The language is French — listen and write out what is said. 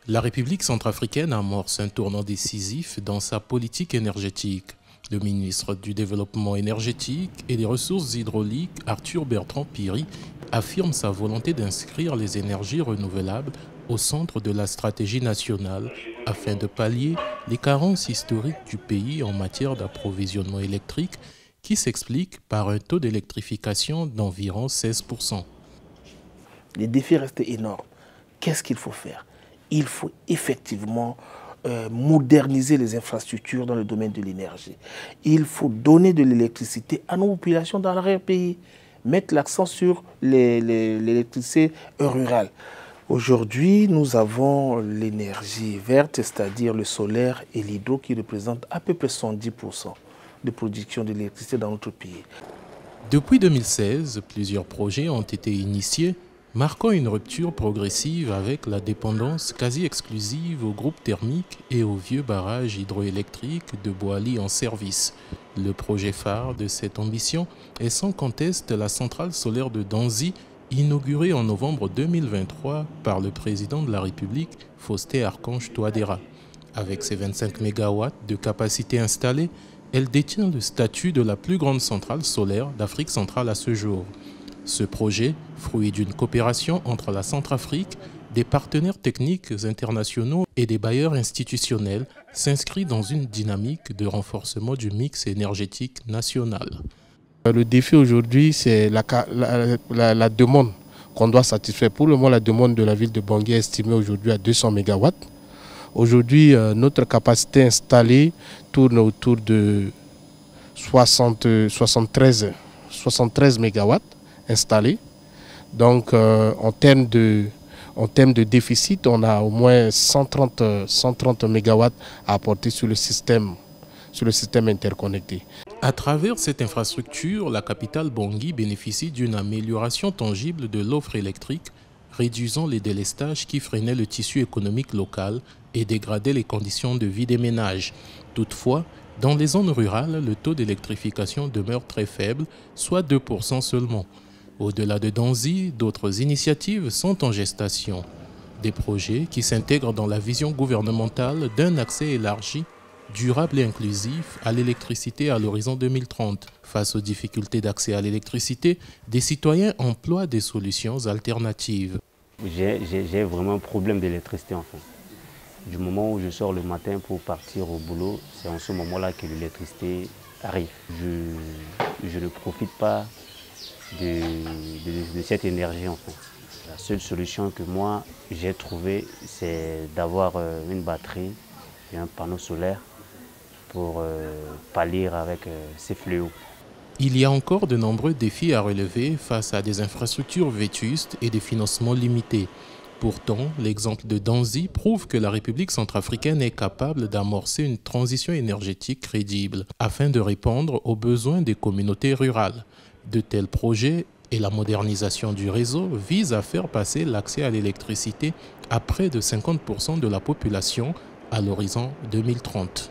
La République centrafricaine amorce un tournant décisif dans sa politique énergétique. Le ministre du Développement énergétique et des ressources hydrauliques, Arthur Bertrand Piri, affirme sa volonté d'inscrire les énergies renouvelables au centre de la stratégie nationale afin de pallier les carences historiques du pays en matière d'approvisionnement électrique qui s'explique par un taux d'électrification d'environ 16%. Les défis restent énormes. Qu'est-ce qu'il faut faire? Il faut effectivement moderniser les infrastructures dans le domaine de l'énergie. Il faut donner de l'électricité à nos populations dans l'arrière-pays. Mettre l'accent sur l'électricité rurale. Aujourd'hui, nous avons l'énergie verte, c'est-à-dire le solaire et l'hydro qui représentent à peu près 70% de production d'électricité dans notre pays. Depuis 2016, plusieurs projets ont été initiés, marquant une rupture progressive avec la dépendance quasi exclusive aux groupes thermiques et aux vieux barrages hydroélectriques de Boali en service. Le projet phare de cette ambition est sans conteste la centrale solaire de Danzi, inaugurée en novembre 2023 par le président de la République, Faustin-Archange Touadéra. Avec ses 25 MW de capacité installée, elle détient le statut de la plus grande centrale solaire d'Afrique centrale à ce jour. Ce projet, fruit d'une coopération entre la Centrafrique, des partenaires techniques internationaux et des bailleurs institutionnels, s'inscrit dans une dynamique de renforcement du mix énergétique national. Le défi aujourd'hui, c'est la demande qu'on doit satisfaire. Pour le moment, la demande de la ville de Bangui est estimée aujourd'hui à 200 MW. Aujourd'hui, notre capacité installée tourne autour de 73 MW installés. Donc en termes de déficit, on a au moins 130 MW à apporter sur le système interconnecté. À travers cette infrastructure, la capitale Bangui bénéficie d'une amélioration tangible de l'offre électrique, réduisant les délestages qui freinaient le tissu économique local et dégradaient les conditions de vie des ménages. Toutefois, dans les zones rurales, le taux d'électrification demeure très faible, soit 2% seulement. Au-delà de Danzi, d'autres initiatives sont en gestation. Des projets qui s'intègrent dans la vision gouvernementale d'un accès élargi, durable et inclusif à l'électricité à l'horizon 2030. Face aux difficultés d'accès à l'électricité, des citoyens emploient des solutions alternatives. J'ai vraiment un problème d'électricité en fait. Du moment où je sors le matin pour partir au boulot, c'est en ce moment-là que l'électricité arrive. Je ne profite pas de cette énergie en fait. La seule solution que moi j'ai trouvée, c'est d'avoir une batterie et un panneau solaire pour pallier avec ces fléaux. Il y a encore de nombreux défis à relever face à des infrastructures vétustes et des financements limités. Pourtant, l'exemple de Danzi prouve que la République centrafricaine est capable d'amorcer une transition énergétique crédible afin de répondre aux besoins des communautés rurales. De tels projets et la modernisation du réseau visent à faire passer l'accès à l'électricité à près de 50% de la population à l'horizon 2030.